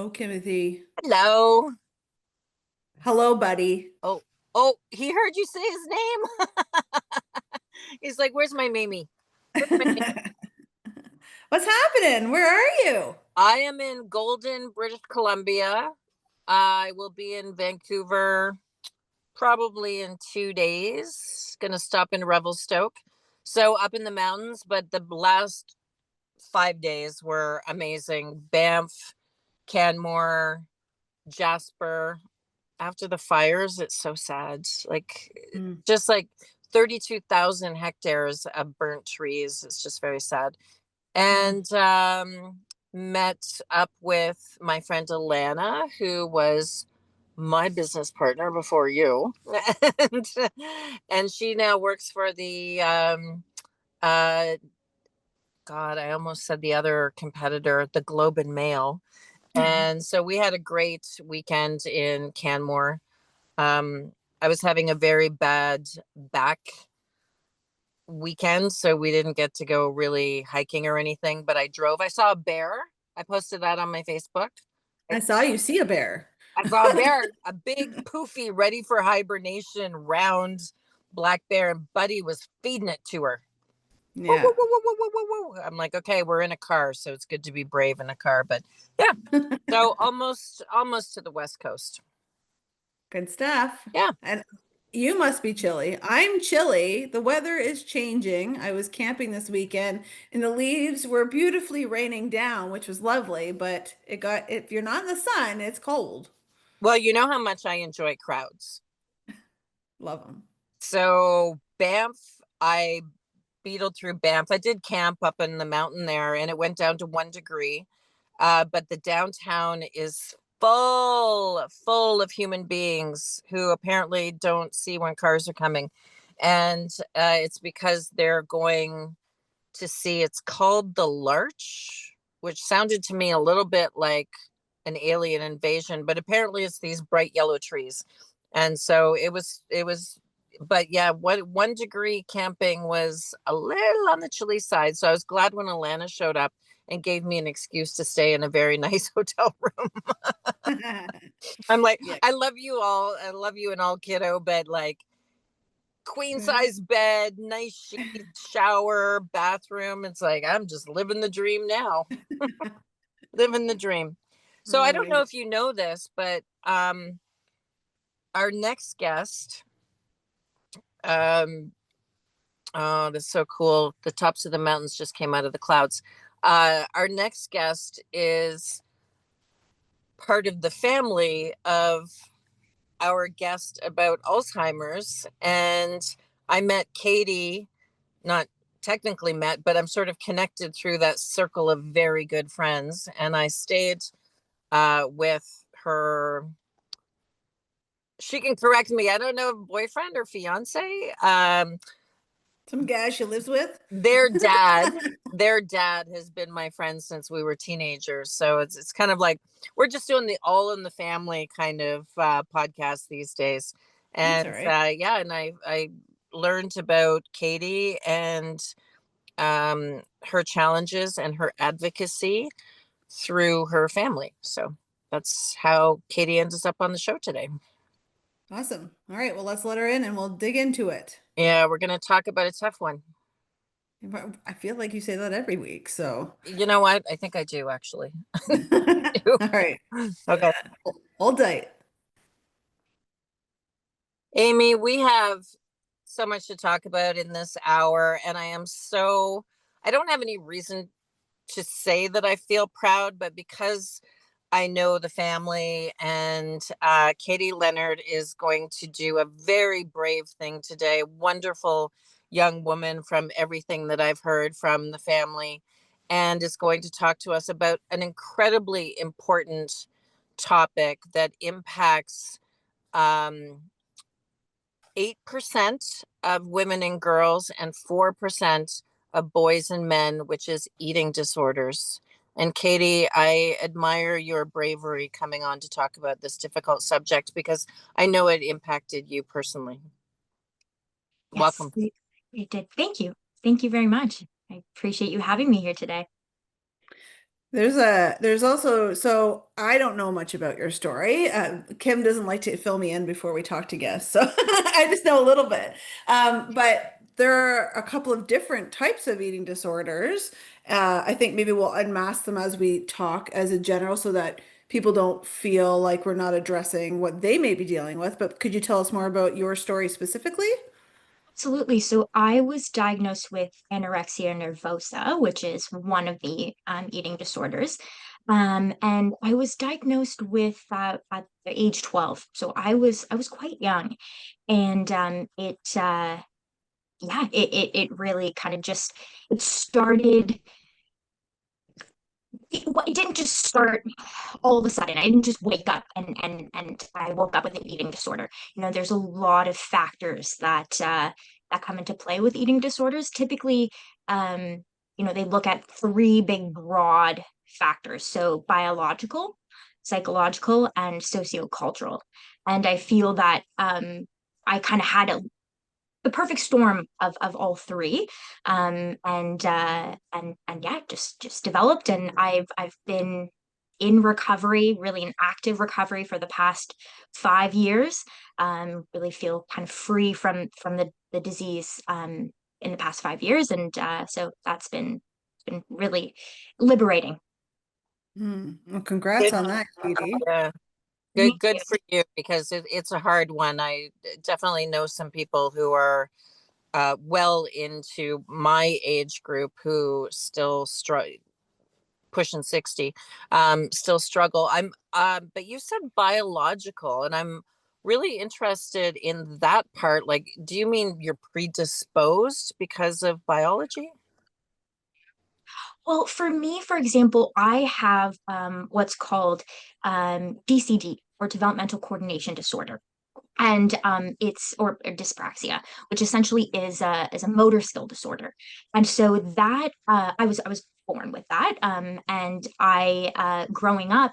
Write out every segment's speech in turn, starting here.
Hello, Timothy. Hello. Hello, buddy. Oh, oh, he heard you say his name. He's like, "Where's my Mimi?" Where's my Mimi? What's happening? Where are you? I am in Golden, British Columbia. I will be in Vancouver probably in 2 days. Gonna stop in Revelstoke, so up in the mountains. But the last 5 days were amazing. Banff, Canmore, Jasper. After the fires, it's so sad. Like Mm. just like 32,000 hectares of burnt trees. It's just very sad. Mm. And met up with my friend Alana, who was my business partner before you. and, and she now works for the uh God, I almost said the other competitor, the Globe and Mail. And so we had a great weekend in Canmore. I was having a very bad back weekend, so we didn't get to go really hiking or anything, but I drove. I saw a bear. I posted that on my Facebook. I, I saw you see a bear. I saw a bear, a big poofy, ready for hibernation, round black bear, and Buddy was feeding it to her. Woo, woo, Yeah. woo, woo, woo, woo, woo, woo. I'm like, okay, we're in a car, so it's good to be brave in a car. But yeah, so almost to the West Coast. Good stuff. Yeah. And you must be chilly. I'm chilly. The weather is changing. I was camping this weekend and the leaves were beautifully raining down, which was lovely, but if you're not in the sun, it's cold. Well, you know how much I enjoy crowds. Love them. So Banff, I beetled through Banff. I did camp up in the mountain there, and it went down to 1 degree. But the downtown is full of human beings who apparently don't see when cars are coming, and it's because they're going to see. It's called the Larch, which sounded to me a little bit like an alien invasion, but apparently it's these bright yellow trees. And so it was but yeah, what 1 degree camping was a little on the chilly side. So I was glad when Alana showed up and gave me an excuse to stay in a very nice hotel room. I'm like, Yeah. I love you all. I love you and all, kiddo, but like queen size bed, nice sheets, shower, bathroom. It's like I'm just living the dream now. Living the dream. So I Oh don't my know God. if you know this, but our next guest, um, oh, that's so cool. The tops of the mountains just came out of the clouds. Our next guest is part of the family of our guest about Alzheimer's. And I met Katie, not technically met, but I'm sort of connected through that circle of very good friends. And I stayed with her. She can correct me. I don't know, boyfriend or fiance. Some guy she lives with. Their dad, their dad has been my friend since we were teenagers. So it's kind of like we're just doing the all in the family kind of podcast these days. That's all And right. yeah, and I learned about Katie and her challenges and her advocacy through her family. So that's how Katie ends up on the show today. Awesome. All right. Well, let's let her in and we'll dig into it. Yeah, we're going to talk about a tough one. I feel like you say that every week, so. You know what? I think I do actually. All right. Okay. Hold tight. Amy, we have so much to talk about in this hour, and I don't have any reason to say that I feel proud, but because I know the family and Katie Leonard is going to do a very brave thing today. Wonderful young woman from everything that I've heard from the family, and is going to talk to us about an incredibly important topic that impacts um, 8% of women and girls and 4% of boys and men, which is eating disorders. And Katie, I admire your bravery coming on to talk about this difficult subject because I know it impacted you personally. Yes, Welcome. it did. Thank you. Thank you very much. I appreciate you having me here today. There's also, so I don't know much about your story. Kim doesn't like to fill me in before we talk to guests, so I just know a little bit. But there are a couple of different types of eating disorders. I think maybe we'll unmask them as we talk as a general so that people don't feel like we're not addressing what they may be dealing with. But could you tell us more about your story specifically? Absolutely. So I was diagnosed with anorexia nervosa, which is one of the eating disorders. And I was diagnosed with at the age 12. So I was quite young. And it really kind of just it started it didn't just start all of a sudden. I didn't just wake up and I woke up with an eating disorder. There's a lot of factors that come into play with eating disorders. Typically, they look at three big broad factors. So biological, psychological, and sociocultural. And I feel that I kind of had the perfect storm of all three, and yeah, just developed, and I've been in recovery, really in active recovery for the past 5 years. Really feel kind of free from the disease in the past 5 years, and so that's been really liberating. Well, congrats Good. on that, Katie. Yeah. Thank Good you. for you because it's a hard one. I definitely know some people who are well into my age group who still struggle, pushing 60, still struggle. But you said biological, and I'm really interested in that part. Like, do you mean you're predisposed because of biology? Well, for me, for example, I have what's called DCD, or developmental coordination disorder, and it's or dyspraxia, which essentially is a motor skill disorder. And so that I was born with that, and I growing up,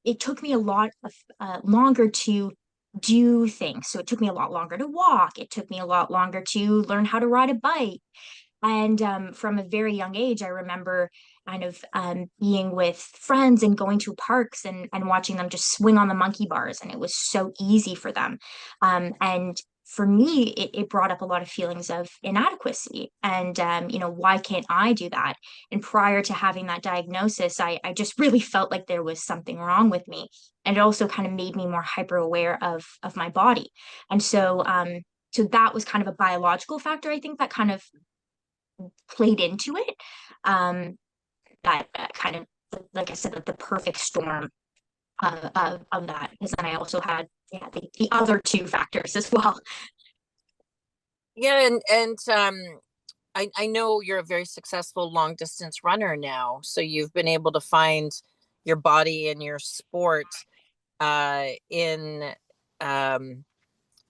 it took me a lot of longer to do things. So it took me a lot longer to walk. It took me a lot longer to learn how to ride a bike. And from a very young age, I remember kind of being with friends and going to parks and watching them just swing on the monkey bars. And it was so easy for them. And for me, it brought up a lot of feelings of inadequacy. And, why can't I do that? And prior to having that diagnosis, I just really felt like there was something wrong with me. And it also kind of made me more hyper aware of my body. And so that was kind of a biological factor, I think, that kind of played into it. Um, that kind of, like I said, the perfect storm of that. Because then I also had, yeah, the other two factors as well. Yeah, and I know you're a very successful long distance runner now, so you've been able to find your body and your sport in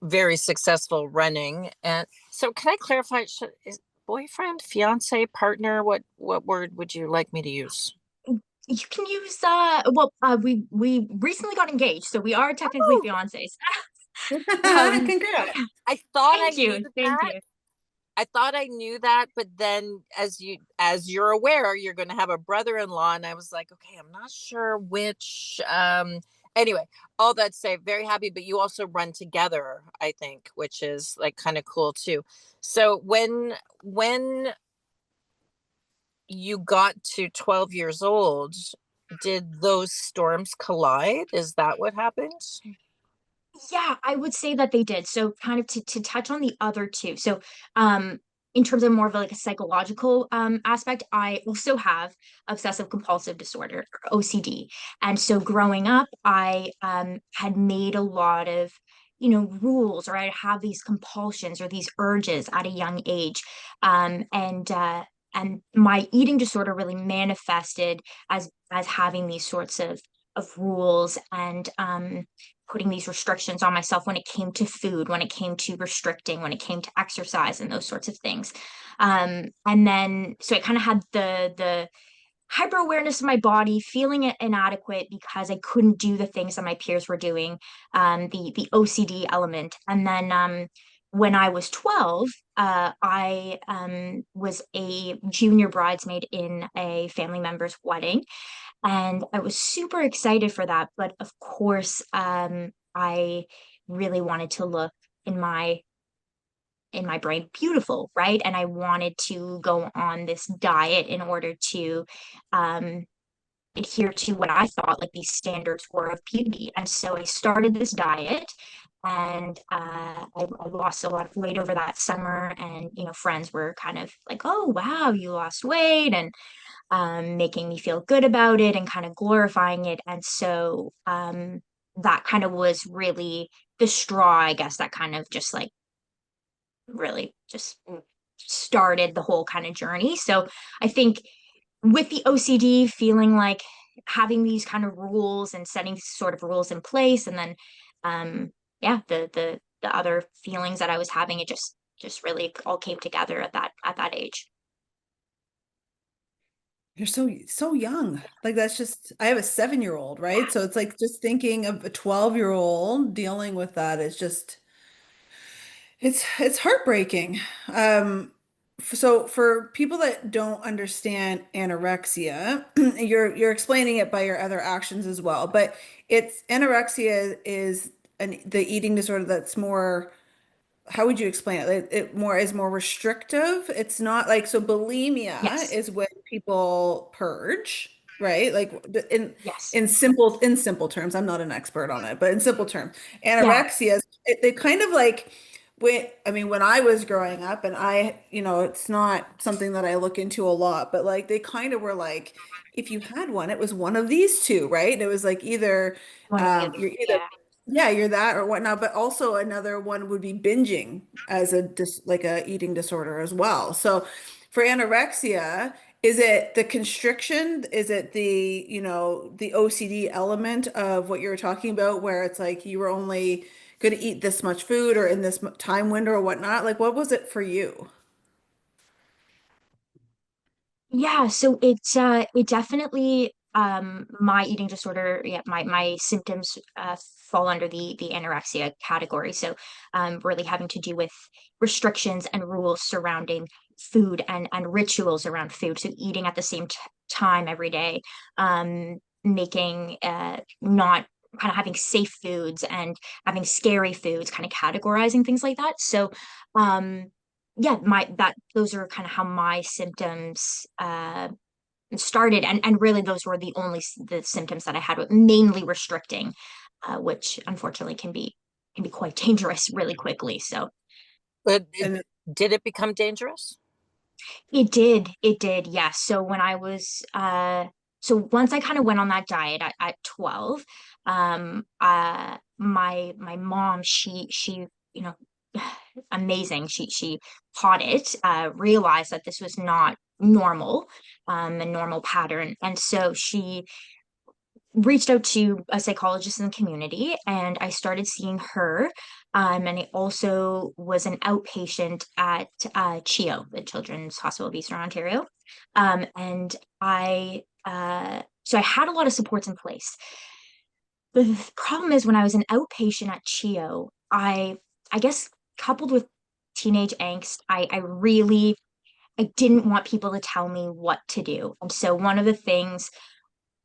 very successful running. And so, can I clarify? Is boyfriend, fiance, partner? What word would you like me to use? You can use we recently got engaged, so we are technically Oh, fiancés. Um, Congrats. I thought I thank knew you, thank that. you. I thought I knew that, but then as you're aware, you're going to have a brother-in-law, and I was like, okay, I'm not sure which. Anyway, all that to say, very happy, but you also run together, I think, which is like kind of cool too. So when you got to 12 years old, did those storms collide? Is that what happened? Yeah, I would say that they did. So kind of to touch on the other two. So in terms of more of like a psychological aspect, I also have obsessive compulsive disorder, or OCD. And so growing up, I had made a lot of rules, or I have these compulsions or these urges at a young age. And my eating disorder really manifested as having these sorts of rules, and putting these restrictions on myself when it came to food, when it came to restricting, when it came to exercise and those sorts of things. And then so I kind of had the hyper awareness of my body, feeling inadequate because I couldn't do the things that my peers were doing, the OCD element, and then when I was 12, I was a junior bridesmaid in a family member's wedding, and I was super excited for that. But of course, I really wanted to look in my brain beautiful, right? And I wanted to go on this diet in order to um, adhere to what I thought like these standards were of beauty. And so I started this diet, and I lost a lot of weight over that summer. And, friends were kind of like, oh, wow, you lost weight, and making me feel good about it and kind of glorifying it. And so that kind of was really the straw, I guess, that kind of just like really just started the whole kind of journey. So I think with the OCD, feeling like having these kind of rules and setting sort of rules in place, and then yeah, the other feelings that I was having, it just really all came together at that age. You're so young. Like that's just I have a 7-year-old, right? So it's like just thinking of a 12-year-old dealing with that is just it's heartbreaking. So for people that don't understand anorexia, you're explaining it by your other actions as well, but it's anorexia is the eating disorder that's more, how would you explain it? It more is more restrictive. It's not like, so bulimia Yes, is when people purge, right? Like yes, in simple terms. I'm not an expert on it, but in simple terms, yeah, anorexia is they kind of like when I was growing up, and it's not something that I look into a lot, but like they kind of were like, if you had one, it was one of these two, right? It was like either one or the other. you're either Yeah. yeah, you're that or whatnot, but also another one would be binging as a like a eating disorder as well. So for anorexia, is it the constriction? Is it the OCD element of what you were talking about, where it's like you were only going to eat this much food or in this time window or whatnot? Like, what was it for you? Yeah, so it definitely my eating disorder, yeah, my symptoms fall under the anorexia category. So really having to do with restrictions and rules surrounding food, and rituals around food. So eating at the same t time every day, making not kind of having safe foods and having scary foods, kind of categorizing things like that. So um yeah, my that those are kind of how my symptoms started, and really those were the symptoms that I had, with mainly restricting, which unfortunately can be quite dangerous really quickly. So But And did it become dangerous? it did, yes. So when I was so once I kind of went on that diet at 12, my mom, she you know amazing. She caught it, realized that this was not normal, a normal pattern. And so she reached out to a psychologist in the community, and I started seeing her. And I also was an outpatient at CHEO, the Children's Hospital of Eastern Ontario. And so I had a lot of supports in place. The problem is when I was an outpatient at CHEO, I guess coupled with teenage angst, I didn't want people to tell me what to do. And so one of the things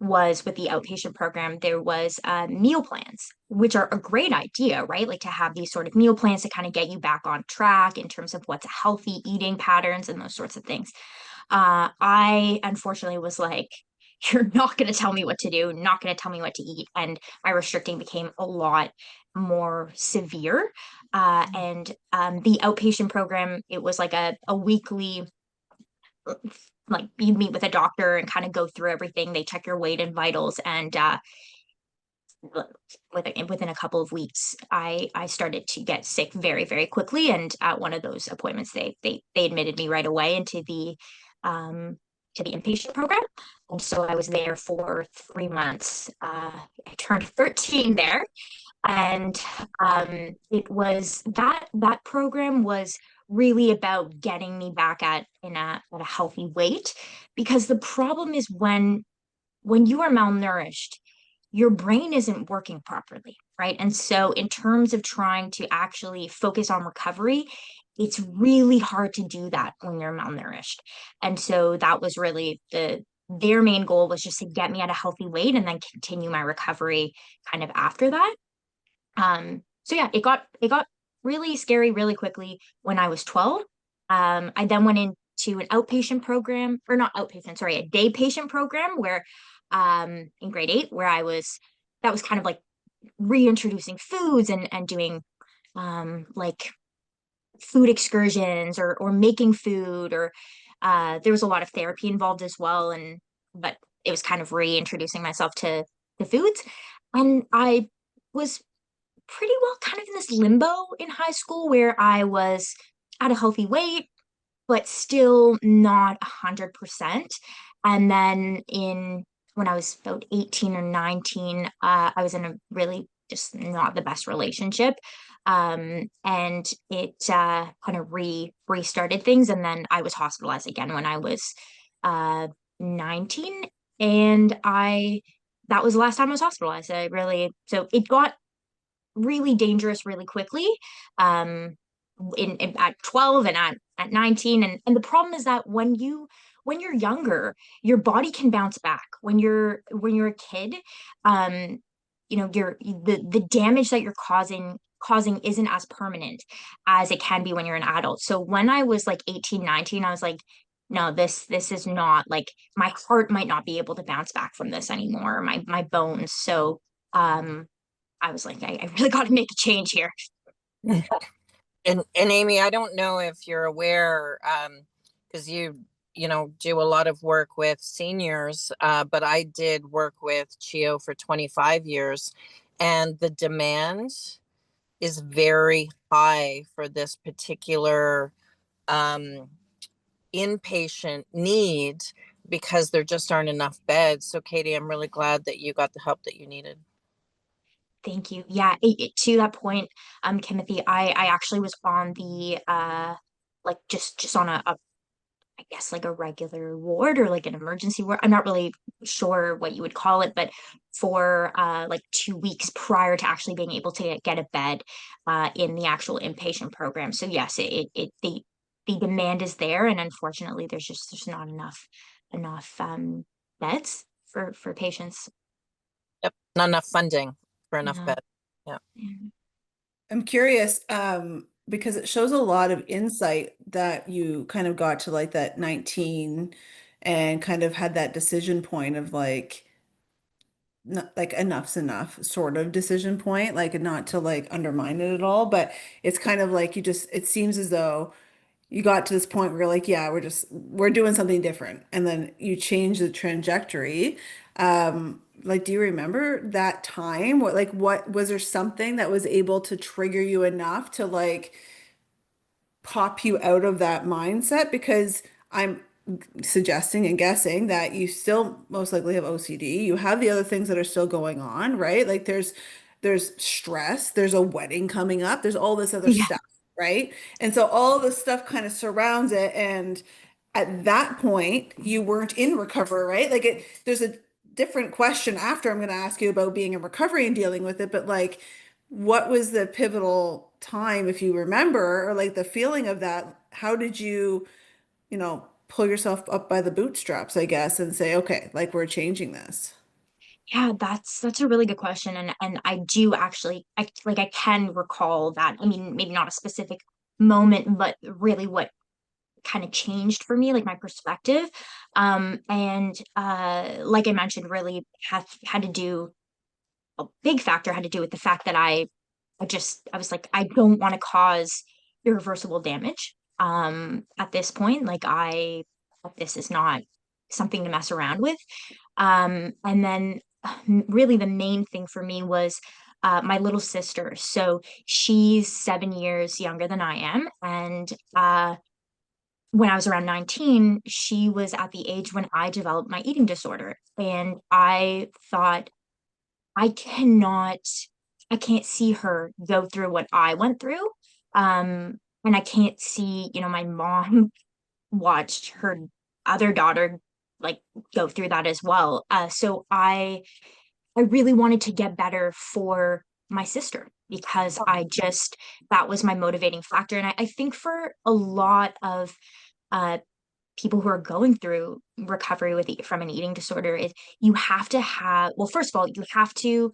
was with the outpatient program, there was meal plans, which are a great idea, right? Like to have these sort of meal plans to kind of get you back on track in terms of what's healthy eating patterns and those sorts of things. I unfortunately was like, you're not going to tell me what to do, not going to tell me what to eat. And my restricting became a lot more severe. And the outpatient program, it was like a weekly, like you meet with a doctor and kind of go through everything. They check your weight and vitals, and within a couple of weeks, I started to get sick very, very quickly. And at one of those appointments, they admitted me right away um to the inpatient program. And so I was there for 3 months. I turned 13 there, and it was that program was really about getting me back at a healthy weight, because the problem is when you are malnourished, your brain isn't working properly, right? And so, in terms of trying to actually focus on recovery, it's really hard to do that when you're malnourished. And so, that was really their main goal was just to get me at a healthy weight and then continue my recovery kind of after that. So yeah, it got really scary really quickly when I was 12. I then went into an outpatient program, or not outpatient, sorry, a day patient program where in grade 8, where that was kind of like reintroducing foods and doing like food excursions or making food, or there was a lot of therapy involved as well. And but it was kind of reintroducing myself to the foods. And I was pretty well kind of in this limbo in high school where I was at a healthy weight, but still not 100%. And then when I was about 18 or 19, I was in a really just not the best relationship. And it kind of restarted things. And then I was hospitalized again when I was 19. And that was the last time I was hospitalized. So it got really dangerous really quickly, um at 12 and at 19. And the problem is that when you're younger, your body can bounce back. When you're a kid, um the damage that you're causing isn't as permanent as it can be when you're an adult. So when I was like 18, 19, I was like, no, this is not like, my heart might not be able to bounce back from this anymore, my bones. So um I was like, I really got to make a change here. And Amy, I don't know if you're aware, because you know do a lot of work with seniors, but I did work with CHEO for 25 years, and the demand is very high for this particular um, inpatient need because there just aren't enough beds. So, Katie, I'm really glad that you got the help that you needed. Thank you. Yeah, to that point, Timothy, I actually was on the like just on a I guess like a regular ward or like an emergency ward. I'm not really sure what you would call it, but for like 2 weeks prior to actually being able to get a bed in the actual inpatient program. So yes, the demand is there, and unfortunately, there's not enough beds for patients. Yep, not enough funding for enough Yeah. beds. Yeah. I'm curious, because it shows a lot of insight that you kind of got to like that 19 and kind of had that decision point of like, not, like enough's enough sort of decision point, like not to like undermine it at all, but it's kind of like it seems as though you got to this point where you're like, yeah, we're doing something different. And then you change the trajectory. Like, do you remember that time? What was there something that was able to trigger you enough to like pop you out of that mindset? Because I'm suggesting and guessing that you still most likely have OCD. You have the other things that are still going on, right? Like there's stress, there's a wedding coming up, there's all this other Yeah. stuff, right? And so all this stuff kind of surrounds it. And at that point, you weren't in recovery, right? There's a different question after I'm going to ask you about being in recovery and dealing with it, but like, what was the pivotal time, if you remember, or like the feeling of that? How did you, pull yourself up by the bootstraps, I guess, and say, okay, like we're changing this? Yeah, that's a really good question. And I do actually, I can recall that. I mean, maybe not a specific moment, but really what kind of changed for me, like my perspective. And like I mentioned, really had to do a big factor had to do with the fact that I was like, I don't want to cause irreversible damage. At this point, this is not something to mess around with. And then really the main thing for me was my little sister. So she's 7 years younger than I am. And when I was around 19, she was at the age when I developed my eating disorder. And I thought, I cannot, I can't see her go through what I went through. And I can't see, my mom watched her other daughter like go through that as well. So I really wanted to get better for my sister because that was my motivating factor. And I think for a lot of uh, people who are going through recovery from an eating disorder, you have to have, well, first of all, you have to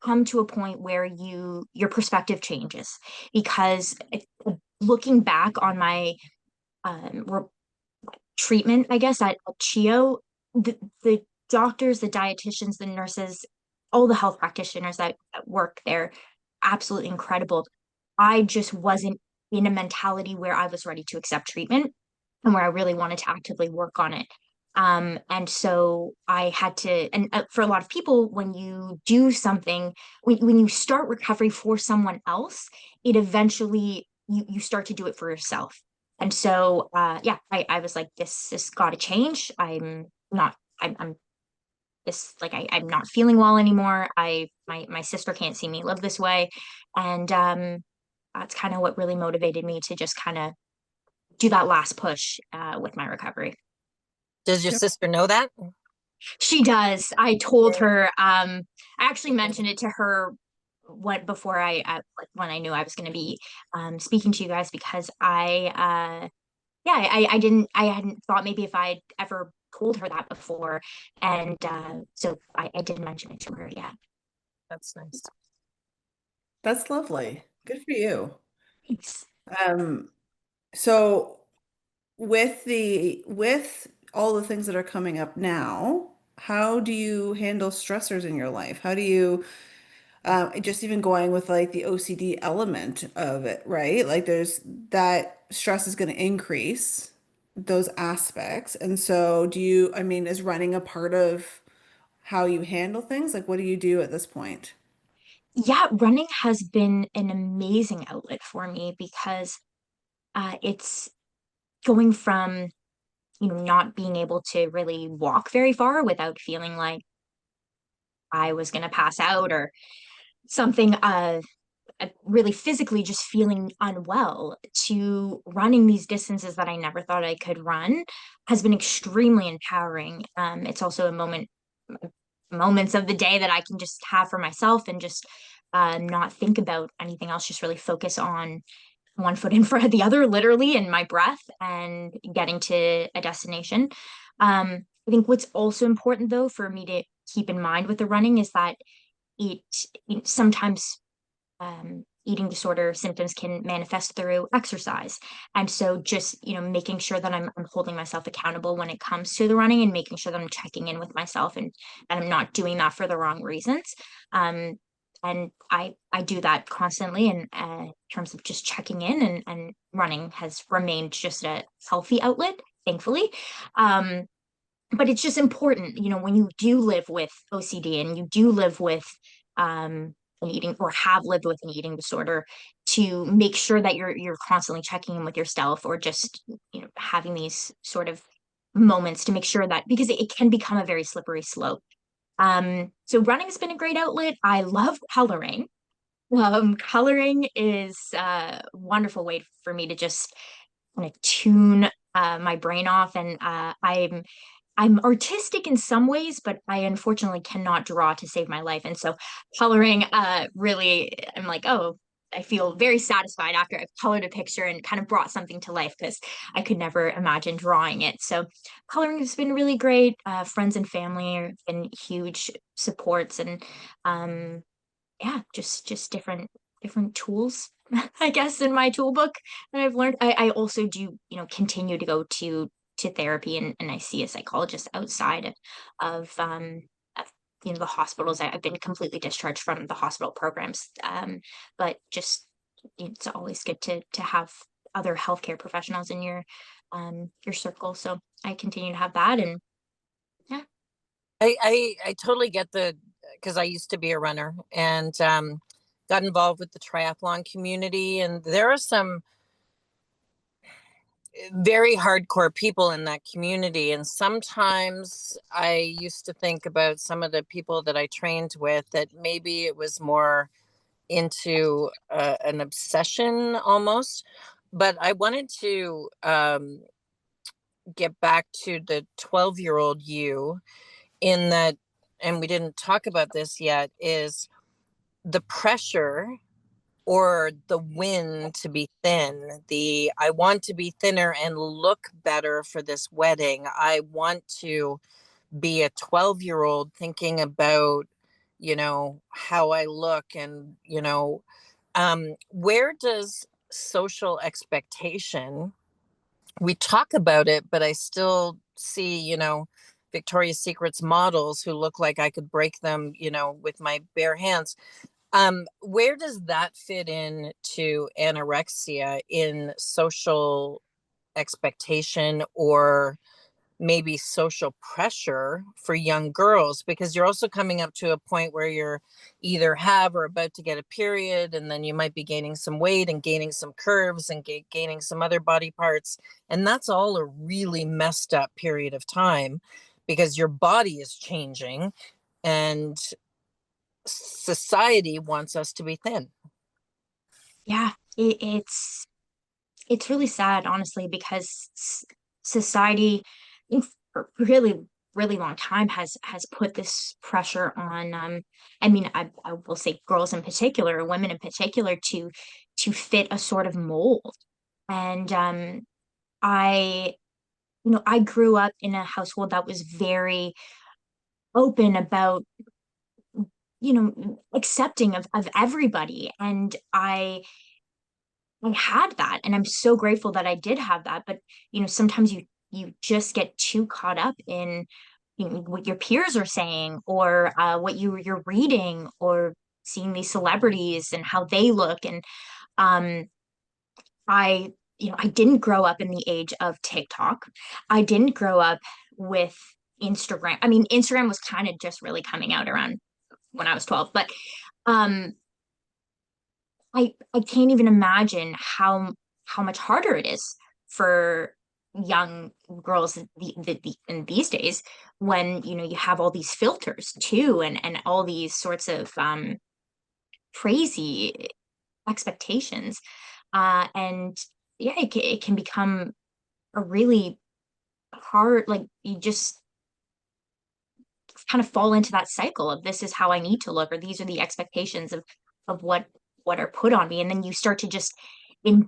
come to a point where your perspective changes because looking back on my um, treatment, I guess, at CHIO, the doctors, the dietitians, the nurses, all the health practitioners that work there, absolutely incredible. I just wasn't in a mentality where I was ready to accept treatment and where I really wanted to actively work on it. And so I had to, and for a lot of people, when you do something, when you start recovery for someone else, it eventually, you start to do it for yourself. And so, yeah, I was like, this got to change. I'm this, like, I'm not feeling well anymore. My sister can't see me live this way. And, that's kind of what really motivated me to just kind of do that last push, with my recovery. Does your sister know that? She does. I told her, I actually mentioned it to her what before like when I knew I was going to be speaking to you guys because yeah, I hadn't thought maybe if I'd ever told her that before. And so I did mention it to her. Yeah. That's nice. That's lovely. Good for you. Thanks. Um, so with all the things that are coming up now, how do you handle stressors in your life? How do you just even going with like the OCD element of it, right? Like there's that stress is going to increase those aspects. And so I mean, is running a part of how you handle things? Like what do you do at this point? Yeah, running has been an amazing outlet for me because it's going from, not being able to really walk very far without feeling like I was going to pass out or something, really physically just feeling unwell, to running these distances that I never thought I could run has been extremely empowering. It's also moments of the day that I can just have for myself and just not think about anything else, just really focus on one foot in front of the other, literally, and my breath and getting to a destination. I think what's also important, though, for me to keep in mind with the running is that it, it sometimes eating disorder symptoms can manifest through exercise. And so just, making sure that I'm holding myself accountable when it comes to the running and making sure that I'm checking in with myself and that I'm not doing that for the wrong reasons. Um, and I do that constantly in terms of just checking in, and running has remained just a healthy outlet, thankfully. Um, but it's just important, when you do live with OCD and you do live with an eating or have lived with an eating disorder, to make sure that you're constantly checking in with yourself or just, having these sort of moments to make sure that because it can become a very slippery slope. So running has been a great outlet. I love coloring. Coloring is a wonderful way for me to just kind of tune my brain off, and I'm artistic in some ways, but I unfortunately cannot draw to save my life. And so coloring, really, I'm like, oh, I feel very satisfied after I've colored a picture and kind of brought something to life because I could never imagine drawing it. So coloring has been really great. Friends and family have been huge supports, and um, yeah, just different tools, I guess, in my toolbook that I've learned. I also do, continue to go to therapy, and I see a psychologist outside of the hospitals. I've been completely discharged from the hospital programs. But just it's always good to have other healthcare professionals in your circle. So I continue to have that, and yeah. I totally get because I used to be a runner and got involved with the triathlon community, and there are some very hardcore people in that community. And sometimes I used to think about some of the people that I trained with that maybe it was more into an obsession almost. But I wanted to get back to the 12-year-old you in that and we didn't talk about this yet, is the pressure or the win to be thin. The I want to be thinner and look better for this wedding. I want to be a 12-year-old thinking about, how I look, and, where does social expectation, we talk about it, but I still see, Victoria's Secret's models who look like I could break them, with my bare hands. Where does that fit in to anorexia in social expectation, or maybe social pressure for young girls? Because you're also coming up to a point where you're either have or about to get a period, and then you might be gaining some weight and gaining some curves and gaining some other body parts. And that's all a really messed up period of time, because your body is changing and society wants us to be thin. Yeah, it's really sad, honestly, because society, I think, for a really long time has put this pressure on. I mean, I will say girls in particular, women in particular, to fit a sort of mold. And I, I grew up in a household that was very open about, accepting of everybody, and I had that, and I'm so grateful that I did have that. But sometimes you just get too caught up in, what your peers are saying, or what you're reading, or seeing these celebrities and how they look. And um, I didn't grow up in the age of TikTok. I didn't grow up with Instagram. I mean, Instagram was kind of just really coming out around when I was 12, but um, I can't even imagine how much harder it is for young girls in these days, when you have all these filters too, and all these sorts of crazy expectations, and yeah, it can become a really hard, like, you just kind of fall into that cycle of, this is how I need to look, or these are the expectations of what are put on me. And then you start to just, in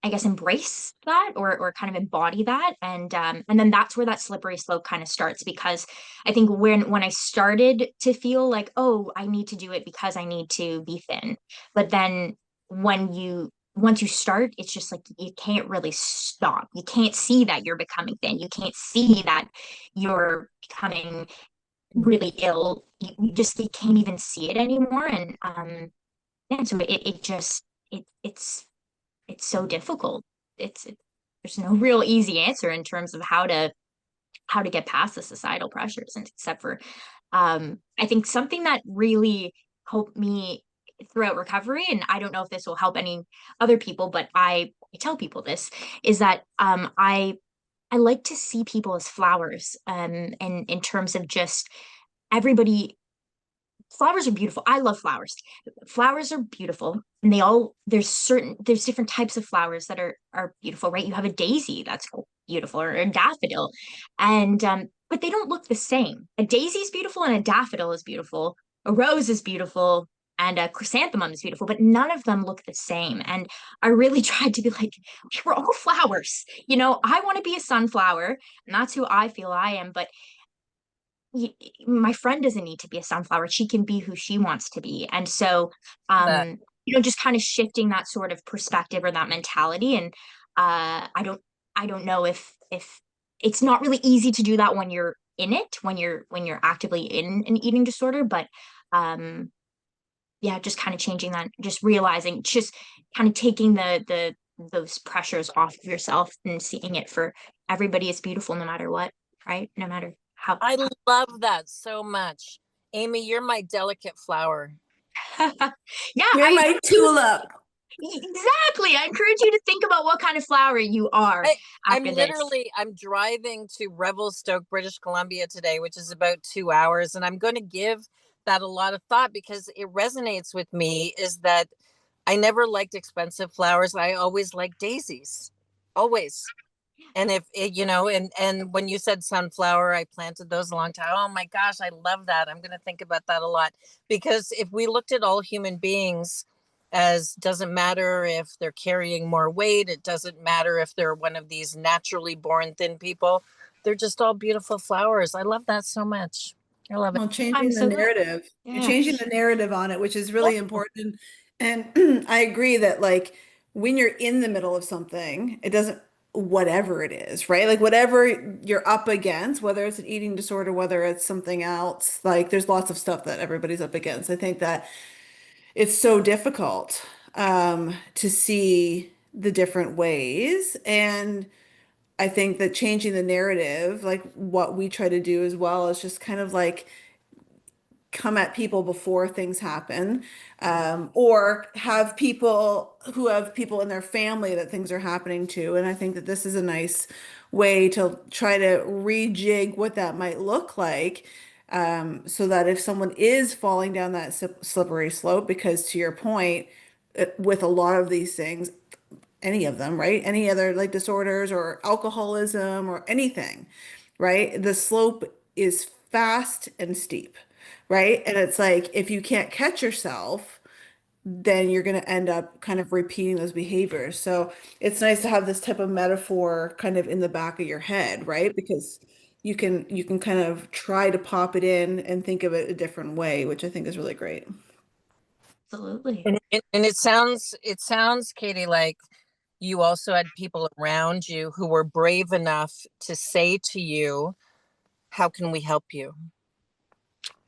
I guess, embrace that, or kind of embody that. And then that's where that slippery slope kind of starts, because I think when I started to feel like, oh, I need to do it because I need to be thin. But then once you start, it's just like you can't really stop. You can't see that you're becoming thin. You can't see that you're becoming really ill. You can't even see it anymore. And yeah, so it just it's so difficult. There's no real easy answer in terms of how to get past the societal pressures, and except for I think something that really helped me throughout recovery, and I don't know if this will help any other people, but I tell people this, is that I like to see people as flowers, and in terms of just everybody. Flowers are beautiful. I love flowers. Flowers are beautiful, and there's different types of flowers that are beautiful, right? You have a daisy that's beautiful, or a daffodil, and but they don't look the same. A daisy is beautiful, and a daffodil is beautiful. A rose is beautiful, and a chrysanthemum is beautiful, but none of them look the same. And I really tried to be like, we're all flowers. I want to be a sunflower, and that's who I feel I am. But my friend doesn't need to be a sunflower. She can be who she wants to be. And so, That just kind of shifting that sort of perspective, or that mentality. And I don't know if it's not really easy to do that when you're in it, when you're actively in an eating disorder. But um, yeah, just kind of changing that, just realizing, just kind of taking the those pressures off of yourself, and seeing it for everybody is beautiful, no matter what, right? No matter I love that so much. Amy, you're my delicate flower. Yeah, You're I my tulip. exactly. I encourage you to think about what kind of flower you are I, after this. I'm driving to Revelstoke, British Columbia today, which is about 2 hours. And I'm going to give that a lot of thought, because it resonates with me, is that I never liked expensive flowers. I always liked daisies. Always. And if it, and when you said sunflower, I planted those a long time. Oh my gosh, I love that. I'm going to think about that a lot, because if we looked at all human beings as, doesn't matter if they're carrying more weight, it doesn't matter if they're one of these naturally born thin people, they're just all beautiful flowers. I love that so much. I love it. Well, I'm changing the so glad. narrative. You're Yeah, changing the narrative on it, which is Yeah. really important. And I agree that like when you're in the middle of something, it doesn't, whatever it is, right? Like whatever you're up against, whether it's an eating disorder, whether it's something else, like there's lots of stuff that everybody's up against. I think that it's so difficult to see the different ways. And I think that changing the narrative, like what we try to do as well, is just kind of like come at people before things happen, or have people who have people in their family that things are happening to. And I think that this is a nice way to try to rejig what that might look like, so that if someone is falling down that slippery slope, because to your point, with a lot of these things, any of them, right? Any other like disorders or alcoholism or anything, right? The slope is fast and steep, right? And it's like if you can't catch yourself, then you're going to end up kind of repeating those behaviors. So it's nice to have this type of metaphor kind of in the back of your head, right? Because you can kind of try to pop it in and think of it a different way, which I think is really great. absolutely. And it sounds, Katie, like you also had people around you who were brave enough to say to you, how can we help you?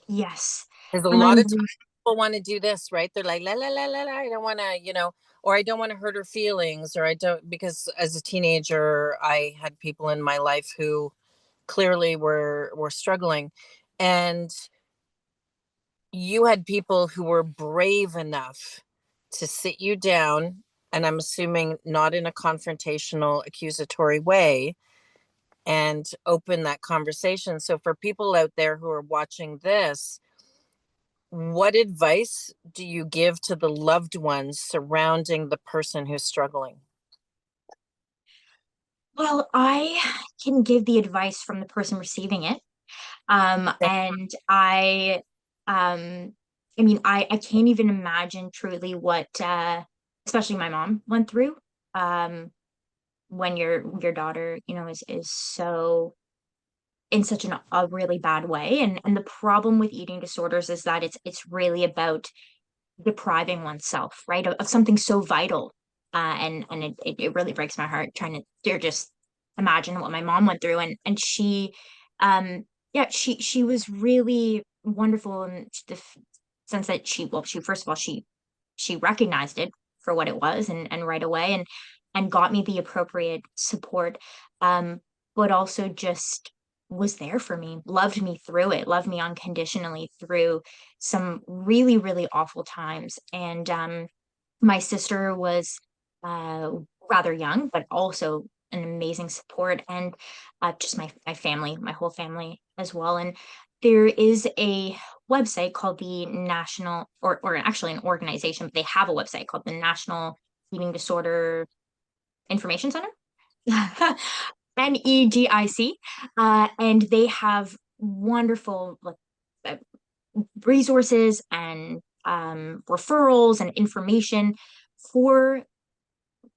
Yes. There's a And lot I'm of times people want to do this, right? They're like, la, la, la, la, la, I don't want to, or I don't want to hurt her feelings, or I don't, because as a teenager, I had people in my life who clearly were struggling. And you had people who were brave enough to sit you down, and I'm assuming not in a confrontational, accusatory way, and open that conversation. So, for people out there who are watching this, what advice do you give to the loved ones surrounding the person who's struggling? Well, I can give the advice from the person receiving it. And um, I mean, I can't even imagine truly what, especially my mom went through. Um, when your daughter, is so in such a really bad way. And the problem with eating disorders is that it's really about depriving oneself, right, of something so vital. And it really breaks my heart trying to just imagine what my mom went through. And she, yeah, she was really wonderful in the sense that she first of all, she recognized it for what it was, and right away, and got me the appropriate support, but also just was there for me, loved me through it, loved me unconditionally through some really, really awful times. And my sister was uh, rather young, but also an amazing support, and just my family, my whole family as well. And there is a website called the National, or actually an organization, but they have a website called the National Eating Disorder Information Center. NEGIC, and they have wonderful like uh, resources and referrals and information for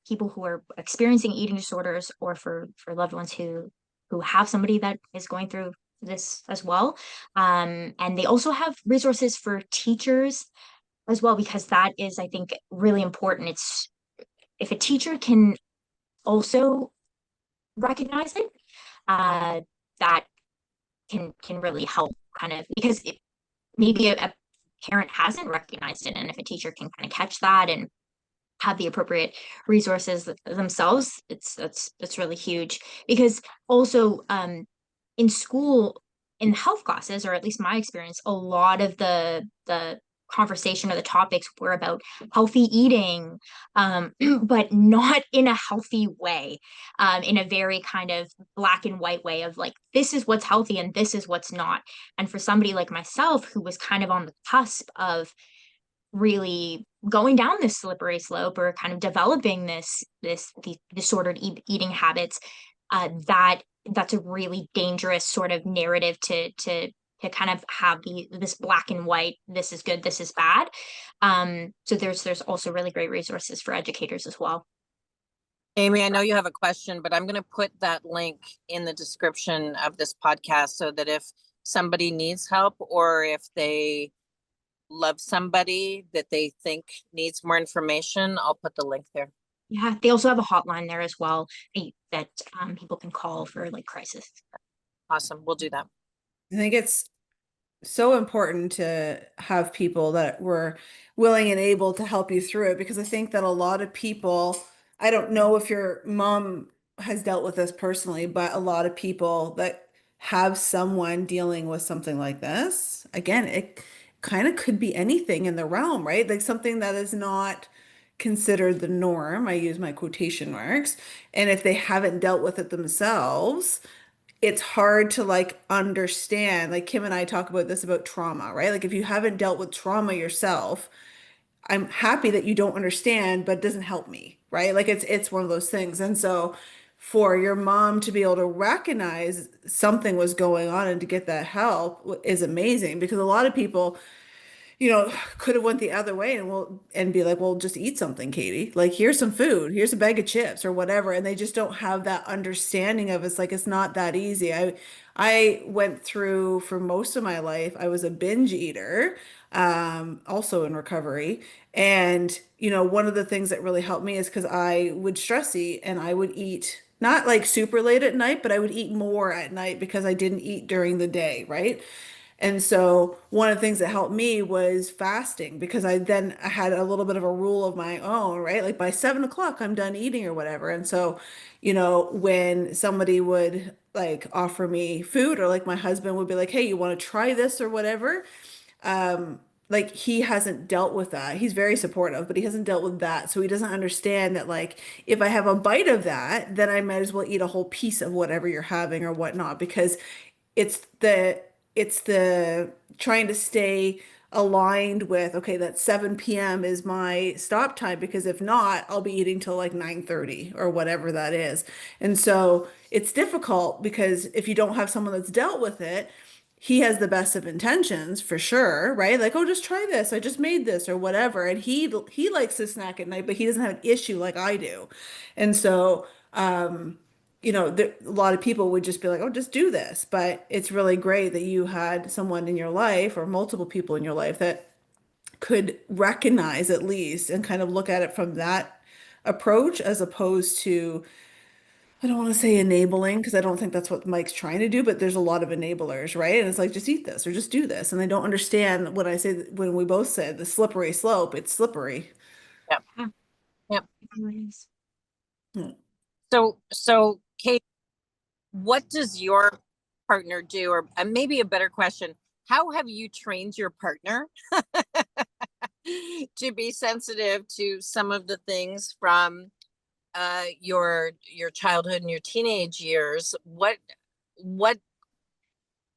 people who are experiencing eating disorders, or for loved ones who have somebody that is going through this as well. And they also have resources for teachers as well, because that is, I think, really important. It's if a teacher can also recognize it, uh, that can really help, kind of, because maybe a parent hasn't recognized it, and if a teacher can kind of catch that and have the appropriate resources themselves, it's really huge. Because also, in school, in health classes, or at least my experience, a lot of the conversation or the topics were about healthy eating, but not in a healthy way, in a very kind of black and white way of like, this is what's healthy and this is what's not. And for somebody like myself, who was kind of on the cusp of really going down this slippery slope, or kind of developing these disordered eating habits, that's a really dangerous sort of narrative to kind of have this black and white, this is good, this is bad. So there's also really great resources for educators as well. Amy, I know you have a question, but I'm going to put that link in the description of this podcast so that if somebody needs help or if they love somebody that they think needs more information, I'll put the link there. Yeah, they also have a hotline there as well that people can call for like crisis. Awesome. We'll do that. I think it's so important to have people that were willing and able to help you through it, because I think that a lot of people, I don't know if your mom has dealt with this personally, but a lot of people that have someone dealing with something like this, again, it kind of could be anything in the realm, right? Like something that is not considered the norm. I use my quotation marks. And if they haven't dealt with it themselves, it's hard to like understand. Like Kim and I talk about this about trauma, right? Like if you haven't dealt with trauma yourself, I'm happy that you don't understand, but it doesn't help me, right? Like it's one of those things. And so for your mom to be able to recognize something was going on and to get that help is amazing, because a lot of people, could have went the other way and be like, well, just eat something, Katie. Like, here's some food, here's a bag of chips or whatever. And they just don't have that understanding of it's like it's not that easy. I went through for most of my life, I was a binge eater, also in recovery. And, one of the things that really helped me is because I would stress eat and I would eat not like super late at night, but I would eat more at night because I didn't eat during the day, right? And so one of the things that helped me was fasting, because I had a little bit of a rule of my own, right? Like by 7 o'clock, I'm done eating or whatever. And so, when somebody would like offer me food, or like my husband would be like, hey, you want to try this or whatever? Like he hasn't dealt with that. He's very supportive, but he hasn't dealt with that. So he doesn't understand that like if I have a bite of that, then I might as well eat a whole piece of whatever you're having or whatnot, because it's the it's the trying to stay aligned with, okay, that 7 p.m. is my stop time, because if not, I'll be eating till like 9:30 or whatever that is. And so it's difficult because if you don't have someone that's dealt with it, he has the best of intentions for sure, right? Like, oh, just try this. I just made this or whatever. And he likes to snack at night, but he doesn't have an issue like I do. And so a lot of people would just be like, oh, just do this. But it's really great that you had someone in your life or multiple people in your life that could recognize at least and kind of look at it from that approach, as opposed to, I don't want to say enabling, because I don't think that's what Mike's trying to do, but there's a lot of enablers, right? And it's like, just eat this or just do this. And they don't understand when I say, when we both said the slippery slope, it's slippery. Yep. Yeah, Yep. anyways. Hmm. So Kate, what does your partner do? Or maybe a better question, how have you trained your partner to be sensitive to some of the things from your childhood and your teenage years? What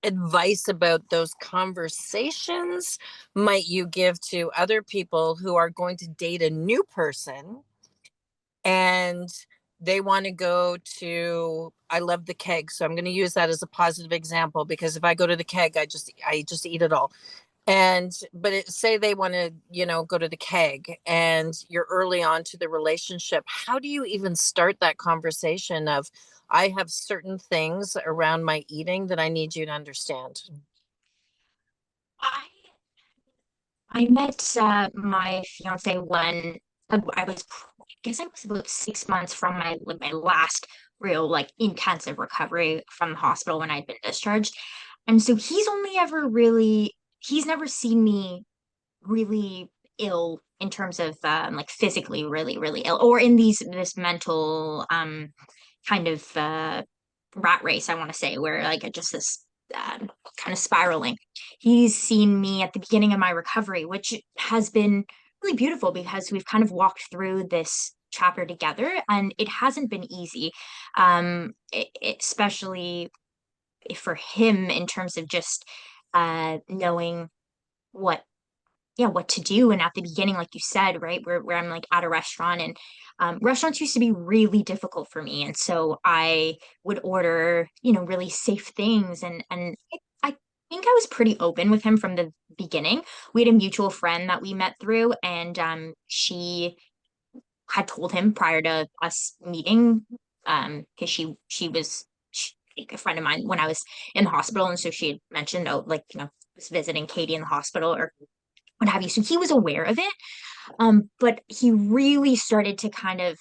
advice about those conversations might you give to other people who are going to date a new person and they want to go to, I love the keg, so I'm going to use that as a positive example, because if I go to the keg, I just eat it all. And but say they want to, go to the keg and you're early on to the relationship, how do you even start that conversation of, I have certain things around my eating that I need you to understand? I I met my fiance when I was, I guess I was about 6 months from my last real like intensive recovery from the hospital when I'd been discharged. And so he's never seen me really ill in terms of like physically really ill, or in this mental kind of rat race, I want to say, where like just this kind of spiraling. He's seen me at the beginning of my recovery, which has been really beautiful because we've kind of walked through this chapter together, and it hasn't been easy, especially for him in terms of just knowing what yeah, what to do. And at the beginning, like you said, right, where I'm like at a restaurant, and restaurants used to be really difficult for me. And so I would order, really safe things. And I think I was pretty open with him from the beginning. We had a mutual friend that we met through, and she had told him prior to us meeting, because she was a friend of mine when I was in the hospital, and so she had mentioned, oh, like, was visiting Katie in the hospital or what have you. So he was aware of it, but he really started to kind of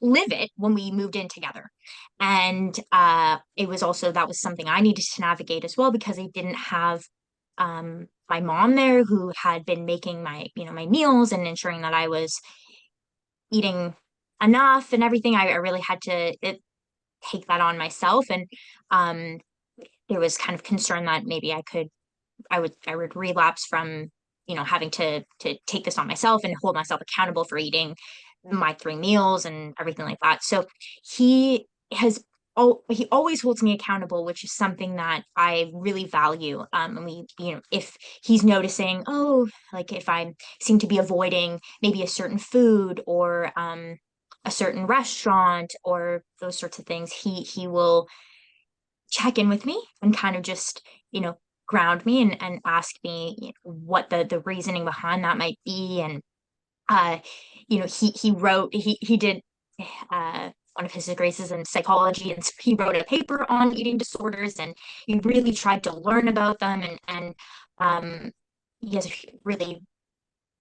live it when we moved in together. And it was also, that was something I needed to navigate as well, because I didn't have my mom there, who had been making my meals and ensuring that I was eating enough and everything. I really had to take that on myself. And um, there was kind of concern that maybe I would relapse from, having to take this on myself and hold myself accountable for eating my 3 meals and everything like that. So he has he always holds me accountable, which is something that I really value. And if he's noticing, oh, like if I seem to be avoiding maybe a certain food or a certain restaurant or those sorts of things, he will check in with me and kind of just, ground me and ask me, what the reasoning behind that might be. And uh, he did one of his degrees is in psychology, and so he wrote a paper on eating disorders, and he really tried to learn about them, and he has a really,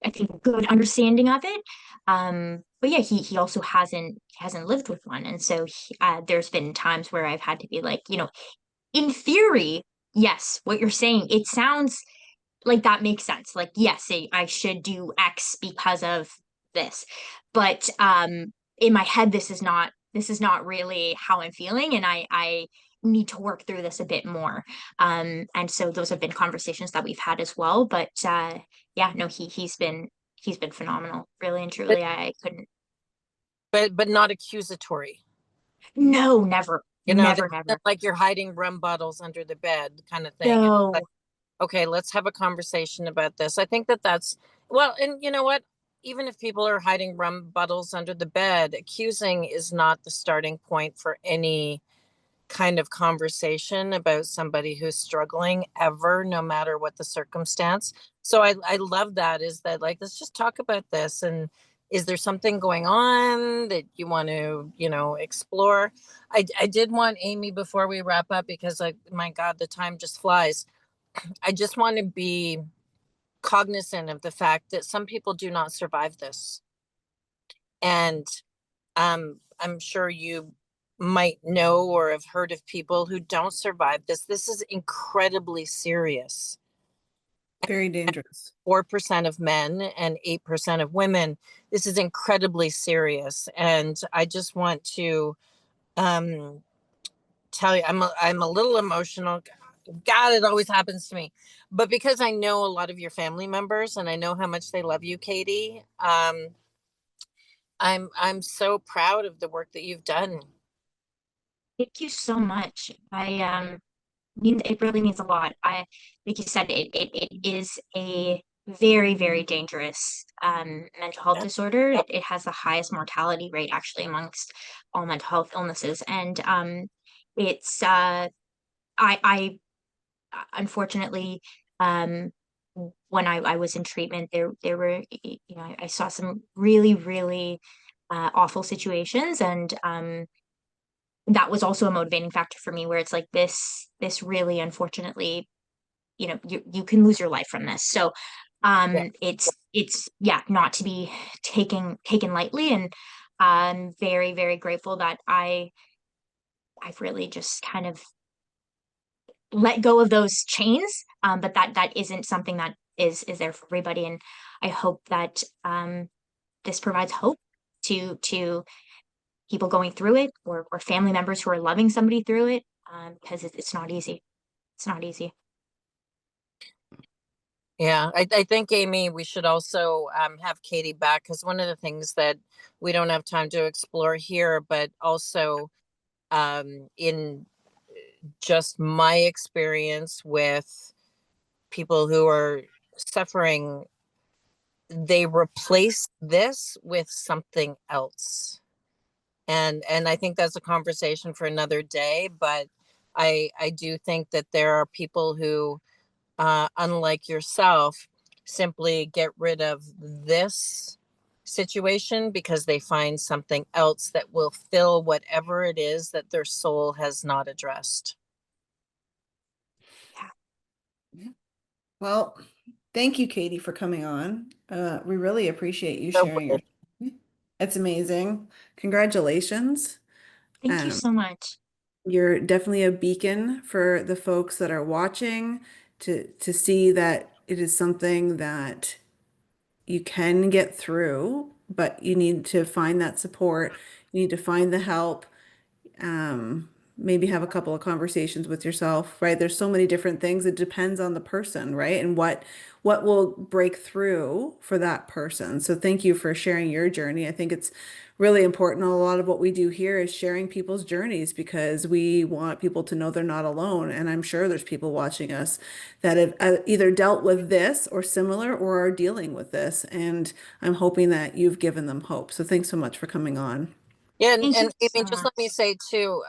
I think, good understanding of it. But yeah, he also hasn't lived with one, and so there's been times where I've had to be like, in theory, yes, what you're saying, it sounds like that makes sense. Like, yes, I should do X because of this. But in my head, this is not really how I'm feeling, and I need to work through this a bit more. And so those have been conversations that we've had as well. But yeah, no, he's been phenomenal, really and But truly. I couldn't. but not accusatory. No, never, This never, isn't never. like you're hiding rum bottles under the bed kind of thing. It's like, No. okay, let's have a conversation about this. I think that that's, well, and you know what? Even if people are hiding rum bottles under the bed, accusing is not the starting point for any kind of conversation about somebody who's struggling ever, no matter what the circumstance. So I love that, is that like, let's just talk about this. And is there something going on that you want to, explore? I did want Amy, before we wrap up, because like, my God, the time just flies. I just want to be cognizant of the fact that some people do not survive this. And I'm sure you might know or have heard of people who don't survive this. This is incredibly serious. Very dangerous. 4% of men and 8% of women. This is incredibly serious. And I just want to um, tell you, I'm a little emotional. God, it always happens to me. But because I know a lot of your family members and I know how much they love you, Katie, I'm so proud of the work that you've done. Thank you so much. It really means a lot. Like you said, it is a very, very dangerous mental health Yeah. disorder. It has the highest mortality rate actually amongst all mental health illnesses. And it's I unfortunately, um when I was in treatment, there were, I saw some really, really awful situations, and that was also a motivating factor for me, where it's like this really, unfortunately, you can lose your life from this. So Yeah. it's yeah, not to be taken lightly. And I'm very, very grateful that I've really just kind of let go of those chains. But that isn't something that is there for everybody. And I hope that this provides hope to people going through it, or family members who are loving somebody through it, because it's not easy. It's not easy. Yeah, I think, Amy, we should also have Katie back, because one of the things that we don't have time to explore here, but also in just my experience with people who are suffering, they replace this with something else. And I think that's a conversation for another day, but I do think that there are people who, unlike yourself, simply get rid of this situation because they find something else that will fill whatever it is that their soul has not addressed. Yeah. Well, thank you, Katie, for coming on. We really appreciate you So sharing your story. It's amazing. Congratulations. Thank you Um, so much. you're definitely a beacon for the folks that are watching to see that it is something that you can get through, but you need to find that support. You need to find the help. Maybe have a couple of conversations with yourself, right? There's so many different things. It depends on the person, right? And what will break through for that person. So thank you for sharing your journey. I think it's really important. A lot of what we do here is sharing people's journeys because we want people to know they're not alone. And I'm sure there's people watching us that have either dealt with this or similar or are dealing with this. And I'm hoping that you've given them hope. So thanks so much for coming on. yeah, Thank you and I so mean, just much. let me say too,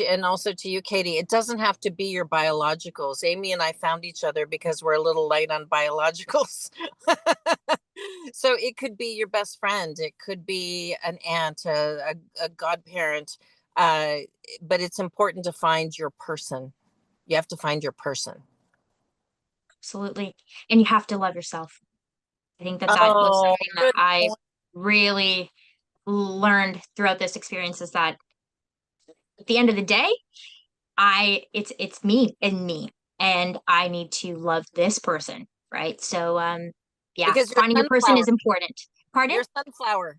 and also to you, Katie, it doesn't have to be your biologicals. Amy and I found each other because we're a little light on biologicals. So it could be your best friend, it could be an aunt, a godparent, uh, but it's important to find your person. You have to find your person. Absolutely. And you have to love yourself. I think that that was Oh, something that good I point. really learned throughout this experience is that at the end of the day, it's me and me, and I need to love this person, right? So yeah, Because you're finding your person sunflower. is important. Pardon? You're sunflower.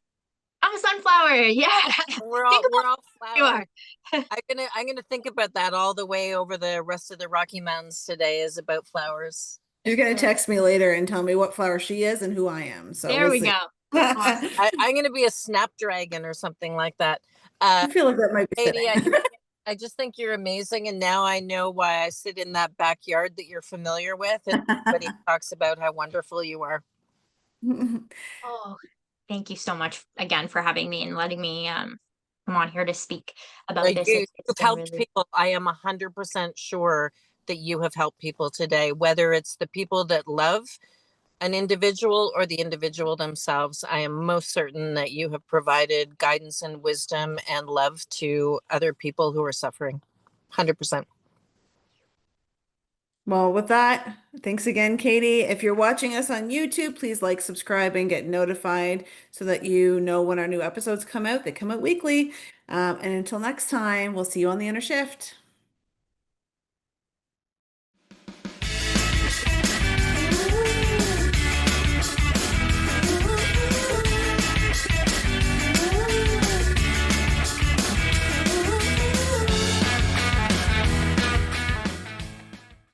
I'm a sunflower. Yeah. Think We're about all who you are. flowers. I'm gonna think about that all the way over the rest of the Rocky Mountains today is about flowers. She's gonna text me later and tell me what flower she is and who I am. So There we'll we see. go. Awesome. I'm gonna be a snapdragon or something like that. I feel like that might be Katie, fitting. I just think you're amazing, and now I know why I sit in that backyard that you're familiar with, and everybody talks about how wonderful you are. Oh, thank you so much again for having me and letting me come on here to speak about this. It's You've been helped really people. I am 100% sure that you have helped people today, whether it's the people that love an individual or the individual themselves. I am most certain that you have provided guidance and wisdom and love to other people who are suffering. 100%. Well, with that, thanks again, Katie. If you're watching us on YouTube, please like, subscribe, and get notified so that you know when our new episodes come out. They come out weekly. And until next time, we'll see you on the inner shift.